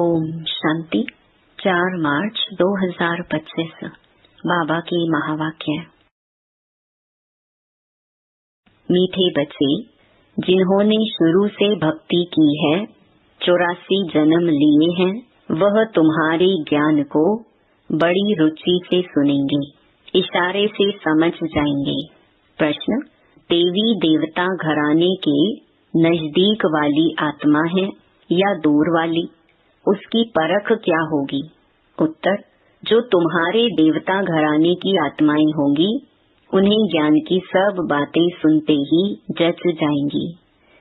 ओम शांति। 4 मार्च 2025 बाबा की महावाक्य। मीठे बच्चे, जिन्होंने शुरू से भक्ति की है, 84 जन्म लिए हैं, वह तुम्हारे ज्ञान को बड़ी रुचि से सुनेंगे, इशारे से समझ जाएंगे। प्रश्न: देवी देवता घराने के नजदीक वाली आत्मा है या दूर वाली, उसकी परख क्या होगी? उत्तर: जो तुम्हारे देवता घराने की आत्माएं होंगी, उन्हें ज्ञान की सब बातें सुनते ही जच जाएंगी,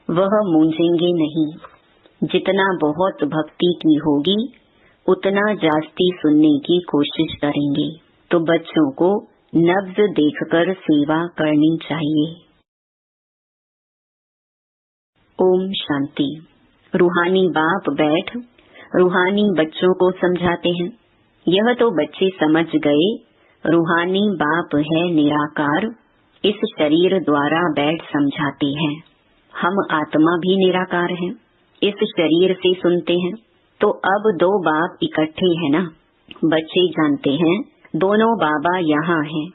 वह मूंझेंगे नहीं। जितना बहुत भक्ति की होगी, उतना जास्ती सुनने की कोशिश करेंगे। तो बच्चों को नब्ज देखकर सेवा करनी चाहिए। ओम शांति। रूहानी बाप बैठ रूहानी बच्चों को समझाते हैं। यह तो बच्चे समझ गए, रूहानी बाप है निराकार, इस शरीर द्वारा बैठ समझाते हैं। हम आत्मा भी निराकार हैं, इस शरीर से सुनते हैं। तो अब 2 बाप इकट्ठे हैं ना। बच्चे जानते हैं दोनों बाबा यहाँ हैं।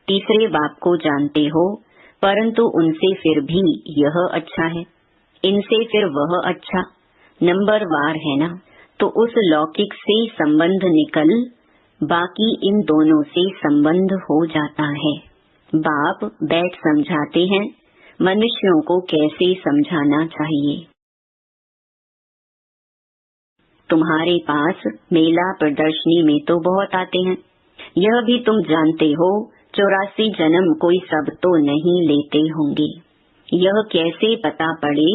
तीसरे बाप को जानते हो, परंतु उनसे फिर भी यह अच्छा है, इनसे फिर वह अच्छा, नंबरवार है ना। तो उस लौकिक से संबंध निकल बाकी इन दोनों से संबंध हो जाता है। बाप बैठ समझाते हैं मनुष्यों को कैसे समझाना चाहिए। तुम्हारे पास मेला प्रदर्शनी में तो बहुत आते हैं, यह भी तुम जानते हो 84 जन्म कोई सब तो नहीं लेते होंगे। यह कैसे पता पड़े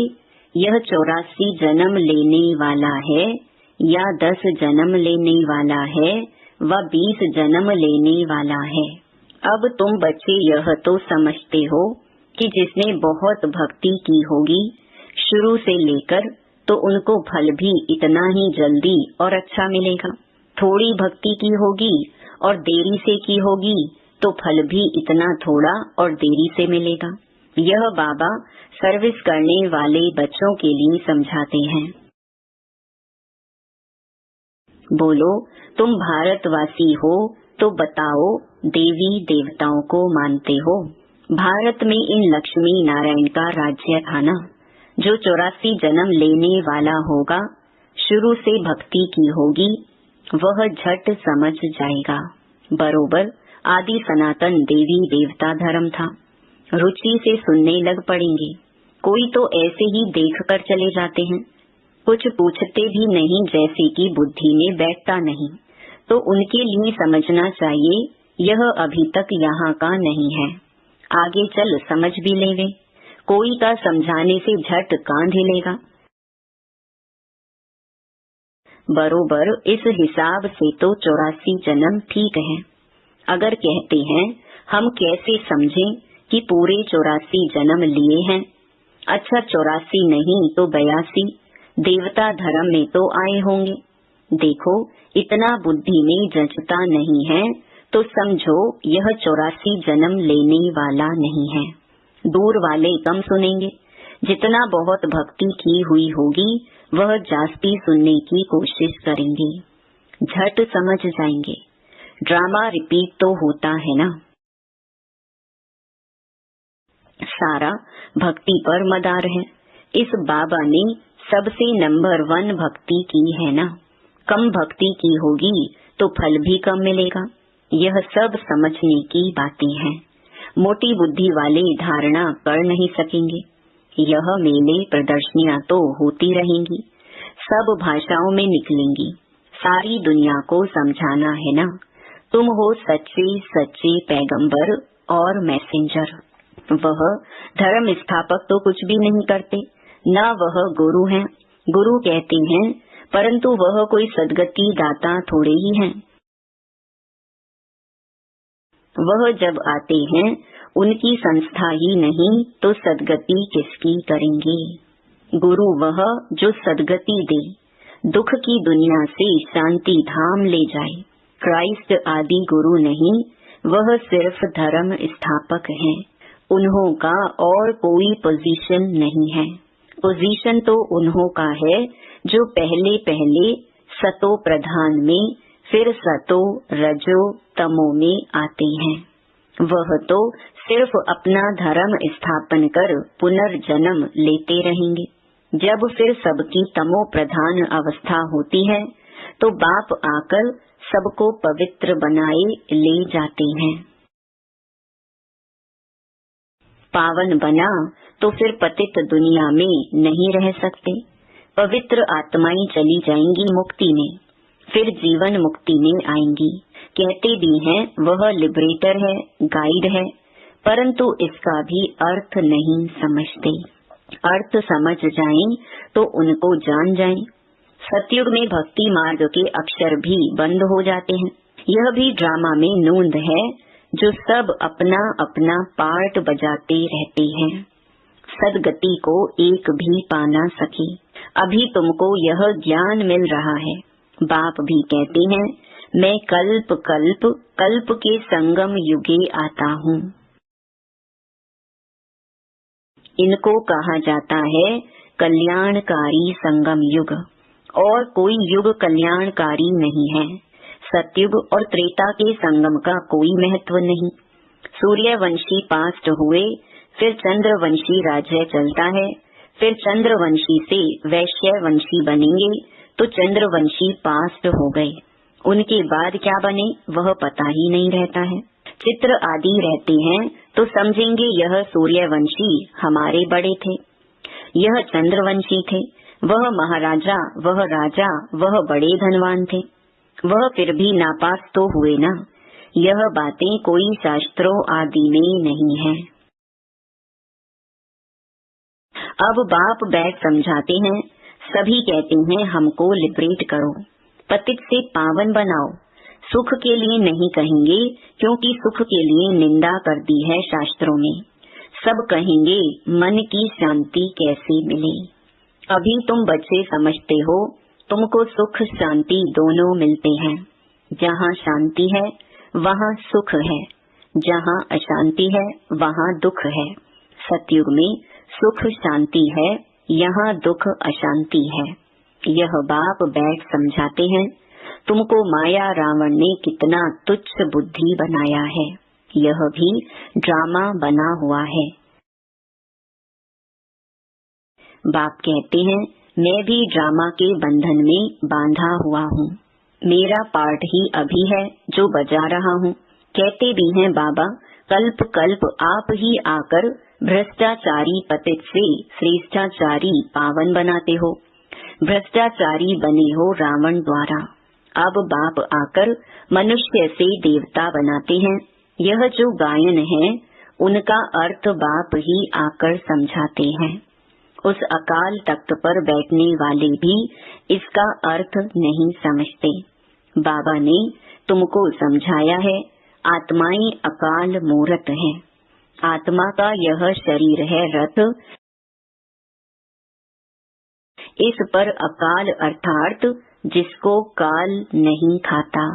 यह 84 जन्म लेने वाला है या 10 जन्म लेने वाला है व 20 जन्म लेने वाला है? अब तुम बच्चे यह तो समझते हो कि जिसने बहुत भक्ति की होगी शुरू से लेकर, तो उनको फल भी इतना ही जल्दी और अच्छा मिलेगा। थोड़ी भक्ति की होगी और देरी से की होगी, तो फल भी इतना थोड़ा और देरी से मिलेगा। यह बाबा सर्विस करने वाले बच्चों के लिए समझाते हैं। बोलो, तुम भारतवासी हो तो बताओ, देवी देवताओं को मानते हो? भारत में इन लक्ष्मी नारायण का राज्य था ना। जो 84 जन्म लेने वाला होगा, शुरू से भक्ति की होगी, वह झट समझ जाएगा। बरोबर आदि सनातन देवी देवता धर्म था। रुचि से सुनने लग पड़ेंगे। कोई तो ऐसे ही देखकर चले जाते हैं, कुछ पूछते भी नहीं, जैसे कि बुद्धि में बैठता नहीं। तो उनके लिए समझना चाहिए यह अभी तक यहाँ का नहीं है, आगे चल समझ भी लेंगे। कोई का समझाने से झट कांध हिलेगा। बरोबर इस हिसाब से तो 84 जन्म ठीक है। अगर कहते हैं हम कैसे समझें कि पूरे 84 जन्म लिए हैं? अच्छा, 84 नहीं तो 82 देवता धर्म में तो आए होंगे। देखो, इतना बुद्धि में जचता नहीं है, तो समझो यह 84 जन्म लेने वाला नहीं है। दूर वाले कम सुनेंगे। जितना बहुत भक्ति की हुई होगी, वह जास्ती सुनने की कोशिश करेंगे, झट समझ जाएंगे। ड्रामा रिपीट तो होता है ना। सारा भक्ति पर मदार है। इस बाबा ने सबसे नंबर 1 भक्ति की है ना। कम भक्ति की होगी तो फल भी कम मिलेगा। यह सब समझने की बातें हैं। मोटी बुद्धि वाले धारणा कर नहीं सकेंगे। यह मेले प्रदर्शनियां तो होती रहेंगी, सब भाषाओं में निकलेंगी। सारी दुनिया को समझाना है ना। तुम हो सच्चे सच्चे पैगंबर और मैसेंजर। वह धर्म स्थापक तो कुछ भी नहीं करते, न वह गुरु हैं। गुरु कहते हैं, परंतु वह कोई सदगति दाता थोड़े ही हैं। वह जब आते हैं, उनकी संस्था ही नहीं तो सदगति किसकी करेंगे? गुरु वह जो सदगति दे, दुख की दुनिया से शांति धाम ले जाए। क्राइस्ट आदि गुरु नहीं, वह सिर्फ धर्म स्थापक हैं। उन्हों का और कोई पोजीशन नहीं है। पोजीशन तो उन्हों का है जो पहले पहले सतो प्रधान में फिर सतो रजो तमो में आते हैं। वह तो सिर्फ अपना धर्म स्थापन कर पुनर्जन्म लेते रहेंगे। जब फिर सबकी तमो प्रधान अवस्था होती है तो बाप आकर सबको पवित्र बनाए ले जाते हैं। पावन बना तो फिर पतित दुनिया में नहीं रह सकते। पवित्र आत्माएं चली जाएंगी मुक्ति में, फिर जीवन मुक्ति में आएंगी। कहते भी हैं वह लिबरेटर है, गाइड है, परंतु इसका भी अर्थ नहीं समझते। अर्थ समझ जाएं तो उनको जान जाएं। सतयुग में भक्ति मार्ग के अक्षर भी बंद हो जाते हैं। यह भी ड्रामा में नोंद है, जो सब अपना अपना पार्ट बजाते रहते हैं। सदगति को एक भी पा ना सके। अभी तुमको यह ज्ञान मिल रहा है। बाप भी कहते हैं मैं कल्प कल्प कल्प के संगम युगे आता हूँ। इनको कहा जाता है कल्याणकारी संगम युग, और कोई युग कल्याणकारी नहीं है। सतयुग और त्रेता के संगम का कोई महत्व नहीं। सूर्यवंशी पास्ट हुए, फिर चंद्रवंशी राज्य चलता है, फिर चंद्रवंशी से वैश्यवंशी बनेंगे तो चंद्रवंशी पास्ट हो गए। उनके बाद क्या बने वह पता ही नहीं रहता है। चित्र आदि रहते हैं तो समझेंगे यह सूर्यवंशी हमारे बड़े थे, यह चंद्रवंशी थे, वह महाराजा, वह राजा, वह बड़े धनवान थे। वह फिर भी नापास तो हुए ना। यह बातें कोई शास्त्रों आदि में नहीं है। अब बाप बैठ समझाते हैं। सभी कहते हैं हमको लिबरेट करो, पतित से पावन बनाओ। सुख के लिए नहीं कहेंगे, क्योंकि सुख के लिए निंदा कर दी है शास्त्रों में। सब कहेंगे मन की शांति कैसे मिले। अभी तुम बच्चे समझते हो, तुमको सुख शांति दोनों मिलते हैं। जहाँ शांति है वहाँ सुख है, जहाँ अशांति है वहाँ दुख है। सतयुग में सुख शांति है, यहाँ दुख अशांति है। यह बाप बैठ समझाते हैं। तुमको माया रावण ने कितना तुच्छ बुद्धि बनाया है। यह भी ड्रामा बना हुआ है। बाप कहते हैं मैं भी ड्रामा के बंधन में बांधा हुआ हूँ। मेरा पार्ट ही अभी है जो बजा रहा हूँ। कहते भी हैं बाबा कल्प कल्प आप ही आकर भ्रष्टाचारी पतित से श्रेष्ठाचारी पावन बनाते हो। भ्रष्टाचारी बने हो रावण द्वारा। अब बाप आकर मनुष्य से देवता बनाते हैं। यह जो गायन है उनका अर्थ बाप ही आकर समझाते हैं। उस अकाल तख्त पर बैठने वाले भी इसका अर्थ नहीं समझते। बाबा ने तुमको समझाया है आत्माएं अकाल मूर्त हैं। आत्मा का यह शरीर है रथ, इस पर अकाल अर्थात जिसको काल नहीं खाता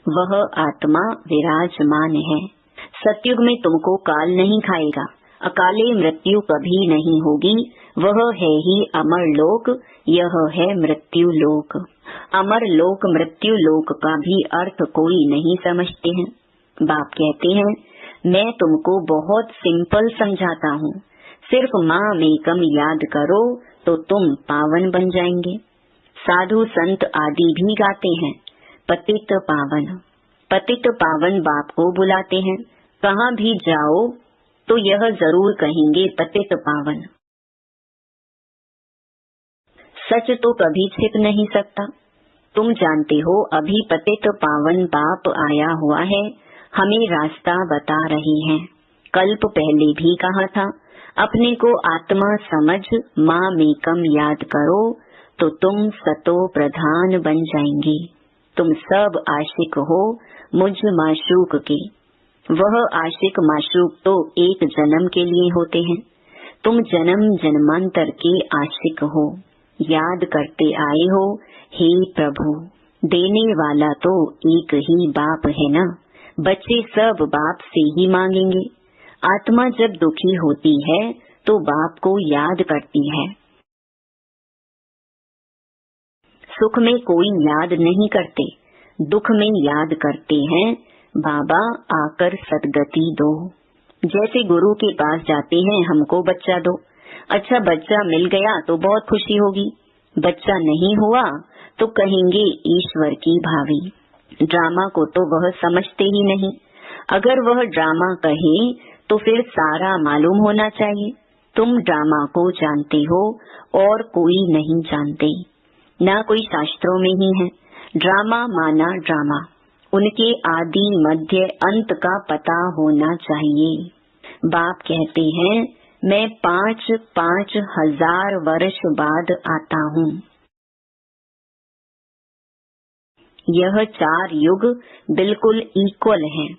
वह आत्मा विराजमान है। सतयुग में तुमको काल नहीं खाएगा। अकाले मृत्यु कभी नहीं होगी। वह है ही अमर लोक, यह है मृत्यु लोक। अमर लोक मृत्यु लोक का भी अर्थ कोई नहीं समझते हैं। बाप कहते हैं मैं तुमको बहुत सिंपल समझाता हूँ। सिर्फ माँ मेकम याद करो तो तुम पावन बन जाएंगे। साधु संत आदि भी गाते हैं पतित पावन। पतित पावन बाप को बुलाते हैं। कहाँ भी जाओ तो यह जरूर कहेंगे पतित पावन। सच तो कभी छिप नहीं सकता। तुम जानते हो अभी पतित पावन बाप आया हुआ है, हमें रास्ता बता रही हैं। कल्प पहले भी कहा था अपने को आत्मा समझ माँ मेकम याद करो तो तुम सतो प्रधान बन जाएंगे। तुम सब आशिक हो मुझ माशूक के। वह आशिक माशूक तो एक जन्म के लिए होते हैं। तुम जन्म जन्मांतर के आशिक हो। याद करते आए हो हे प्रभु। देने वाला तो एक ही बाप है ना। बच्चे सब बाप से ही मांगेंगे। आत्मा जब दुखी होती है तो बाप को याद करती है। सुख में कोई याद नहीं करते, दुख में याद करते हैं, बाबा आकर सदगति दो। जैसे गुरु के पास जाते हैं, हमको बच्चा दो। अच्छा बच्चा मिल गया तो बहुत खुशी होगी, बच्चा नहीं हुआ तो कहेंगे ईश्वर की भावी। ड्रामा को तो वह समझते ही नहीं, अगर वह ड्रामा कहे तो फिर सारा मालूम होना चाहिए। तुम ड्रामा को जानते हो और कोई नहीं जानते, ना कोई शास्त्रों में ही है। ड्रामा माना ड्रामा, उनके आदि मध्य अंत का पता होना चाहिए। बाप कहते हैं मैं 5-5 हजार वर्ष बाद आता हूँ। यह 4 युग बिल्कुल इक्वल है।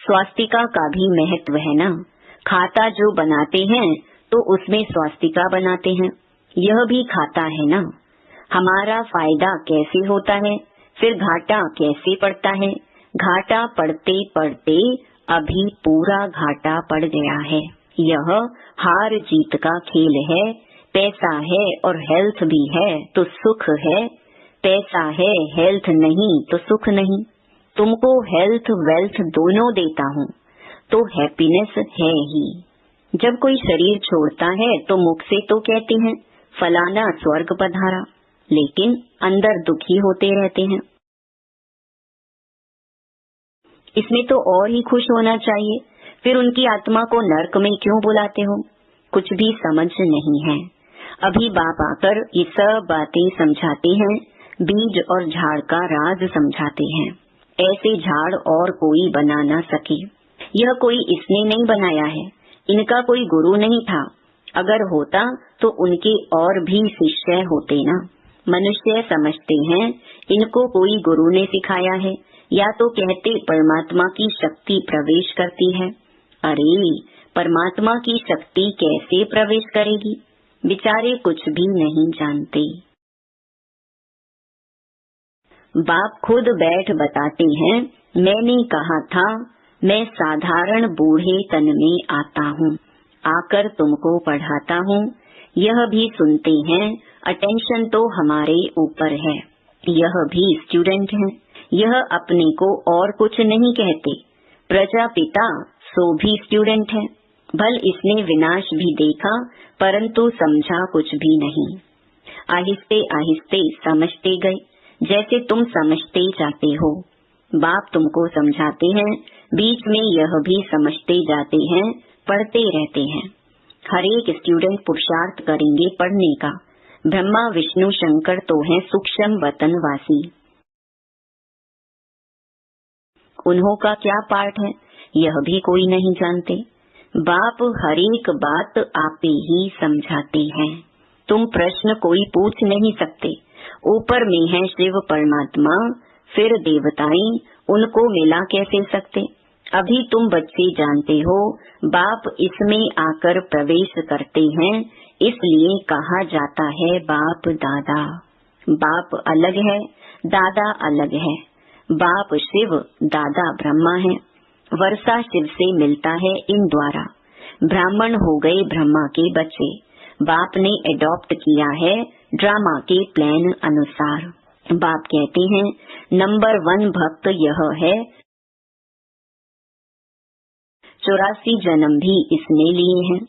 स्वास्तिका का भी महत्व है ना, खाता जो बनाते हैं तो उसमें स्वास्तिका बनाते हैं, यह भी खाता है ना। हमारा फायदा कैसे होता है, फिर घाटा कैसे पड़ता है। घाटा पड़ते पड़ते अभी पूरा घाटा पड़ गया है। यह हार जीत का खेल है। पैसा है और हेल्थ भी है तो सुख है, पैसा है हेल्थ नहीं तो सुख नहीं। तुमको हेल्थ वेल्थ दोनों देता हूँ तो हैप्पीनेस है ही। जब कोई शरीर छोड़ता है तो मुख से तो कहते हैं फलाना स्वर्ग पधारा, लेकिन अंदर दुखी होते रहते हैं। इसमें तो और ही खुश होना चाहिए, फिर उनकी आत्मा को नरक में क्यों बुलाते हो? कुछ भी समझ नहीं है। अभी बाप आकर ये सब बातें समझाते हैं, बीज और झाड़ का राज समझाते हैं। ऐसे झाड़ और कोई बना ना सके। यह कोई इसने नहीं बनाया है, इनका कोई गुरु नहीं था। अगर होता तो उनके और भी शिष्य होते ना। मनुष्य समझते हैं इनको कोई गुरु ने सिखाया है, या तो कहते परमात्मा की शक्ति प्रवेश करती है। अरे परमात्मा की शक्ति कैसे प्रवेश करेगी? बेचारे कुछ भी नहीं जानते। बाप खुद बैठ बताते हैं मैंने कहा था मैं साधारण बूढ़े तन में आता हूँ, आकर तुमको पढ़ाता हूँ। यह भी सुनते हैं, अटेंशन तो हमारे ऊपर है। यह भी स्टूडेंट हैं, यह अपने को और कुछ नहीं कहते। प्रजापिता सो भी स्टूडेंट है। भल इसने विनाश भी देखा परंतु समझा कुछ भी नहीं। आहिस्ते आहिस्ते समझते गए, जैसे तुम समझते जाते हो। बाप तुमको समझाते हैं, बीच में यह भी समझते जाते हैं, पढ़ते रहते हैं। हर एक स्टूडेंट पुरुषार्थ करेंगे पढ़ने का। ब्रह्मा विष्णु शंकर तो हैं सूक्ष्म वतन वासी। उन्हों का क्या पार्ट है यह भी कोई नहीं जानते। बाप हर एक बात आपे ही समझाते हैं। तुम प्रश्न कोई पूछ नहीं सकते। ऊपर में है शिव परमात्मा, फिर देवताएं, उनको मिला कैसे सकते? अभी तुम बच्चे जानते हो, बाप इसमें आकर प्रवेश करते हैं, इसलिए कहा जाता है बाप दादा। बाप अलग है, दादा अलग है। बाप शिव, दादा ब्रह्मा है। वर्षा शिव से मिलता है इन द्वारा। ब्राह्मण हो गए ब्रह्मा के बच्चे। बाप ने एडॉप्ट किया है ड्रामा के प्लान अनुसार। बाप कहते हैं नंबर 1 भक्त यह है, 84 जन्म भी इसने लिए हैं।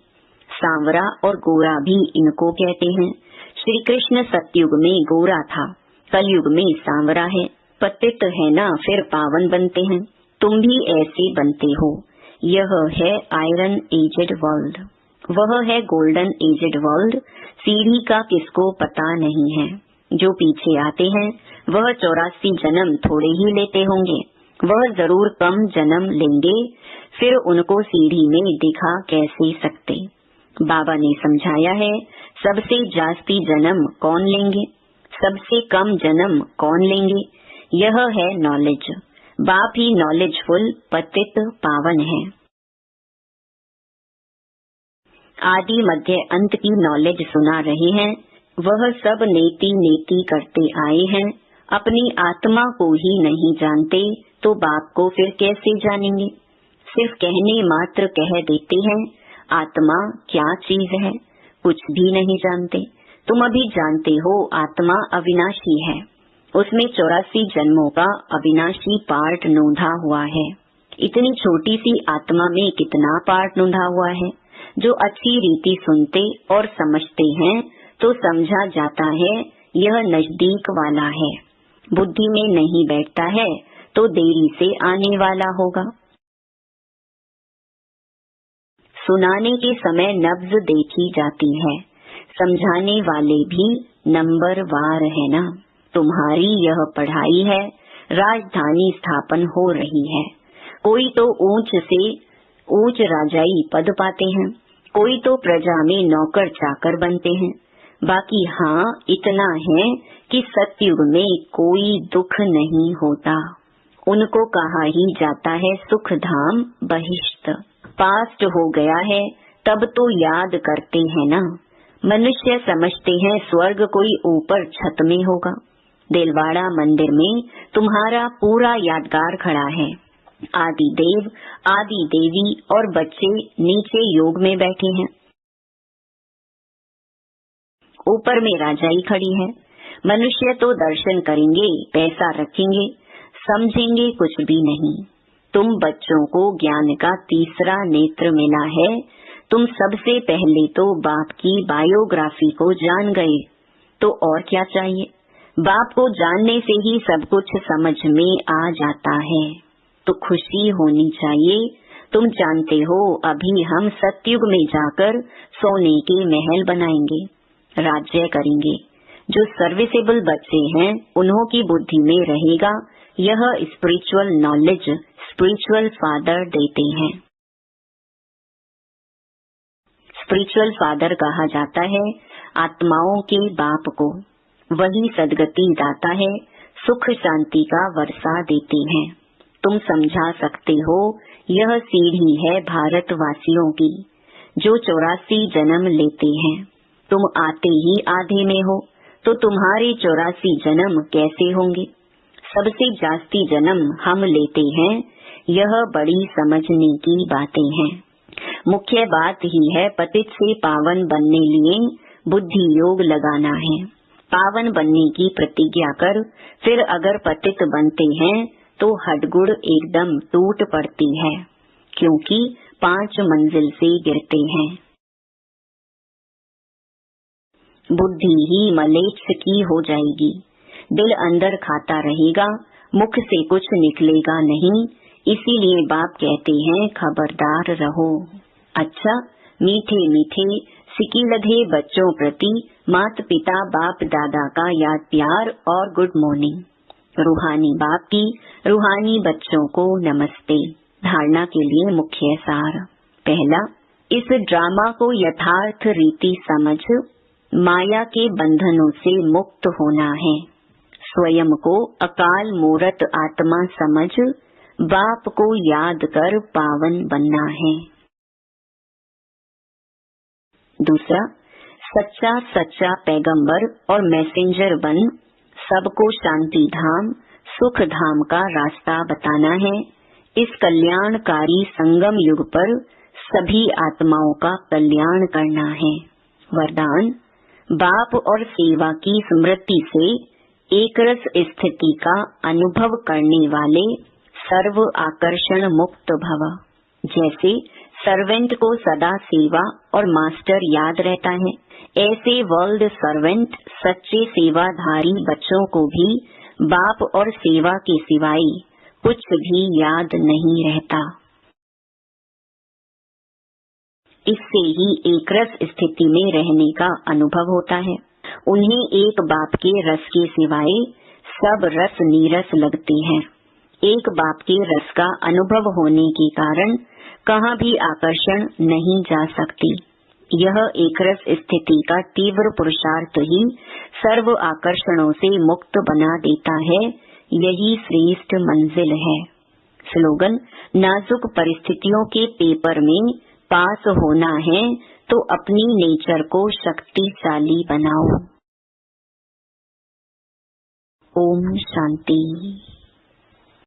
सांवरा और गोरा भी इनको कहते हैं। श्री कृष्ण सतयुग में गोरा था, कलयुग में सांवरा है। पतित है ना, फिर पावन बनते हैं। तुम भी ऐसे बनते हो। यह है आयरन एजेड वर्ल्ड, वह है गोल्डन एजेड वर्ल्ड। सीढ़ी का किसको पता नहीं है। जो पीछे आते हैं वह 84 जन्म थोड़े ही लेते होंगे, वह जरूर कम जन्म लेंगे, फिर उनको सीढ़ी में दिखा कैसे सकते। बाबा ने समझाया है सबसे जास्ती जन्म कौन लेंगे, सबसे कम जन्म कौन लेंगे। यह है नॉलेज। बाप ही नॉलेजफुल पतित पावन है। आदि मध्य अंत की नॉलेज सुना रहे हैं। वह सब नेति नेति करते आए हैं, अपनी आत्मा को ही नहीं जानते तो बाप को फिर कैसे जानेंगे। सिर्फ कहने मात्र कह देते हैं। आत्मा क्या चीज है, कुछ भी नहीं जानते। तुम अभी जानते हो आत्मा अविनाशी है। उसमें 84 जन्मों का अविनाशी पार्ट नोंधा हुआ है। इतनी छोटी सी आत्मा में कितना पार्ट नोंधा हुआ है। जो अच्छी रीति सुनते और समझते हैं तो समझा जाता है यह नजदीक वाला है। बुद्धि में नहीं बैठता है तो देरी से आने वाला होगा। सुनाने के समय नब्ज देखी जाती है, समझाने वाले भी नंबर वार है ना। तुम्हारी यह पढ़ाई है, राजधानी स्थापन हो रही है। कोई तो ऊंच से ऊंच राजाई पद पाते हैं, कोई तो प्रजा में नौकर चाकर बनते हैं। बाकी हाँ इतना है कि सतयुग में कोई दुख नहीं होता। उनको कहा ही जाता है सुख धाम बहिष्ठ। पास्ट हो गया है तब तो याद करते हैं ना। मनुष्य समझते हैं स्वर्ग कोई ऊपर छत में होगा। दिलवाड़ा मंदिर में तुम्हारा पूरा यादगार खड़ा है। आदि देव, आदि देवी और बच्चे नीचे योग में बैठे हैं। ऊपर में राजाई खड़ी है। मनुष्य तो दर्शन करेंगे, पैसा रखेंगे, समझेंगे कुछ भी नहीं। तुम बच्चों को ज्ञान का तीसरा नेत्र मिला है। तुम सबसे पहले तो बाप की बायोग्राफी को जान गए, तो और क्या चाहिए। बाप को जानने से ही सब कुछ समझ में आ जाता है, तो खुशी होनी चाहिए। तुम जानते हो अभी हम सतयुग में जाकर सोने के महल बनाएंगे, राज्य करेंगे। जो सर्विसेबल बच्चे हैं उन्हों की बुद्धि में रहेगा यह स्पिरिचुअल नॉलेज स्पिरिचुअल फादर देते हैं। स्पिरिचुअल फादर कहा जाता है आत्माओं के बाप को। वही सदगति दाता है, सुख शांति का वर्षा देते हैं। तुम समझा सकते हो यह सीढ़ी है भारतवासियों की, जो 84 जन्म लेते हैं। तुम आते ही आधे में हो, तो तुम्हारे 84 जन्म कैसे होंगे। सबसे जास्ती जन्म हम लेते हैं। यह बड़ी समझने की बातें हैं। मुख्य बात ही है पतित से पावन बनने लिए बुद्धि योग लगाना है। पावन बनने की प्रतिज्ञा कर, फिर अगर पतित बनते हैं तो हडगुड़ एकदम टूट पड़ती है, क्योंकि 5 मंजिल से गिरते हैं। बुद्धि ही मलेच्छ की हो जाएगी। दिल अंदर खाता रहेगा, मुख से कुछ निकलेगा नहीं। इसीलिए बाप कहते हैं खबरदार रहो। अच्छा, मीठे मीठे सिकीलधे बच्चों प्रति माता पिता बाप दादा का याद प्यार और गुड मॉर्निंग। रूहानी बाप की रूहानी बच्चों को नमस्ते। धारणा के लिए मुख्य सार। पहला, इस ड्रामा को यथार्थ रीति समझ माया के बंधनों से मुक्त होना है। स्वयं को अकाल मूरत आत्मा समझ बाप को याद कर पावन बनना है। दूसरा, सच्चा सच्चा पैगंबर और मैसेंजर बन सबको शांति धाम सुख धाम का रास्ता बताना है। इस कल्याणकारी संगम युग पर सभी आत्माओं का कल्याण करना है। वरदान, बाप और सेवा की स्मृति से एकरस स्थिति का अनुभव करने वाले सर्व आकर्षण मुक्त भव। जैसे सर्वेंट को सदा सेवा और मास्टर याद रहता है, ऐसे वर्ल्ड सर्वेंट सच्चे सेवाधारी बच्चों को भी बाप और सेवा के सिवाय कुछ भी याद नहीं रहता। इससे ही एकरस स्थिति में रहने का अनुभव होता है। उन्हें एक बाप के रस के सिवाय सब रस नीरस लगते हैं। एक बाप के रस का अनुभव होने के कारण कहाँ भी आकर्षण नहीं जा सकती। यह एकरस स्थिति का तीव्र पुरुषार्थ ही सर्व आकर्षणों से मुक्त बना देता है। यही श्रेष्ठ मंजिल है। स्लोगन, नाजुक परिस्थितियों के पेपर में पास होना है तो अपनी नेचर को शक्तिशाली बनाओ। ओम शांति।